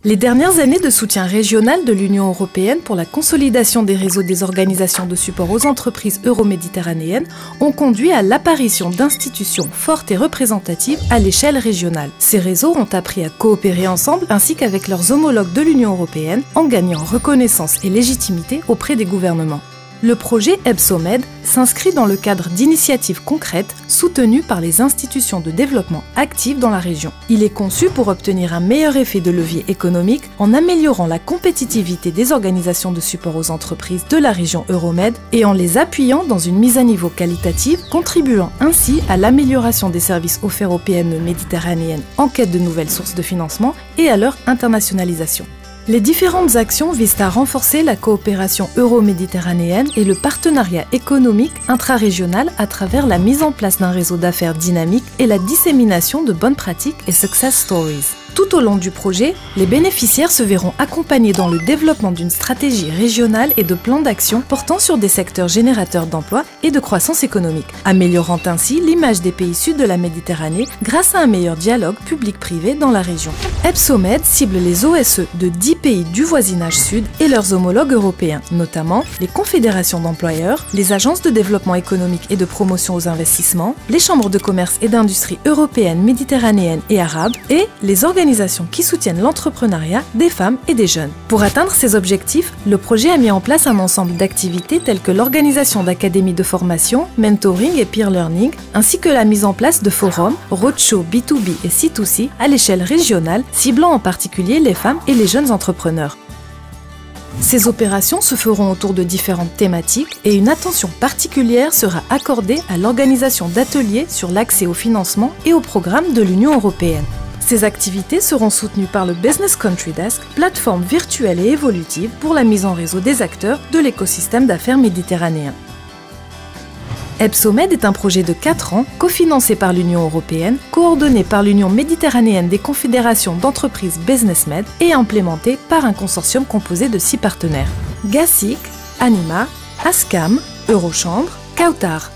Les dernières années de soutien régional de l'Union européenne pour la consolidation des réseaux des organisations de support aux entreprises euroméditerranéennes ont conduit à l'apparition d'institutions fortes et représentatives à l'échelle régionale. Ces réseaux ont appris à coopérer ensemble ainsi qu'avec leurs homologues de l'Union européenne en gagnant reconnaissance et légitimité auprès des gouvernements. Le projet EBSOMED s'inscrit dans le cadre d'initiatives concrètes soutenues par les institutions de développement actives dans la région. Il est conçu pour obtenir un meilleur effet de levier économique en améliorant la compétitivité des organisations de support aux entreprises de la région Euromed et en les appuyant dans une mise à niveau qualitative, contribuant ainsi à l'amélioration des services offerts aux PME méditerranéennes en quête de nouvelles sources de financement et à leur internationalisation. Les différentes actions visent à renforcer la coopération euro-méditerranéenne et le partenariat économique intra-régional à travers la mise en place d'un réseau d'affaires dynamique et la dissémination de bonnes pratiques et success stories. Tout au long du projet, les bénéficiaires se verront accompagnés dans le développement d'une stratégie régionale et de plans d'action portant sur des secteurs générateurs d'emplois et de croissance économique, améliorant ainsi l'image des pays sud de la Méditerranée grâce à un meilleur dialogue public-privé dans la région. EBSOMED cible les OSE de 10 pays du voisinage sud et leurs homologues européens, notamment les confédérations d'employeurs, les agences de développement économique et de promotion aux investissements, les chambres de commerce et d'industrie européennes, méditerranéennes et arabes et les organisations qui soutiennent l'entrepreneuriat des femmes et des jeunes. Pour atteindre ces objectifs, le projet a mis en place un ensemble d'activités telles que l'organisation d'académies de formation, mentoring et peer learning, ainsi que la mise en place de forums, roadshows B2B et C2C à l'échelle régionale, ciblant en particulier les femmes et les jeunes entrepreneurs. Ces opérations se feront autour de différentes thématiques et une attention particulière sera accordée à l'organisation d'ateliers sur l'accès au financement et aux programmes de l'Union européenne. Ces activités seront soutenues par le Business Country Desk, plateforme virtuelle et évolutive pour la mise en réseau des acteurs de l'écosystème d'affaires méditerranéen. EBSOMED est un projet de 4 ans, cofinancé par l'Union européenne, coordonné par l'Union méditerranéenne des confédérations d'entreprises BusinessMed et implémenté par un consortium composé de 6 partenaires: GASIC, Anima, ASCAM, Eurochambre, Kautar.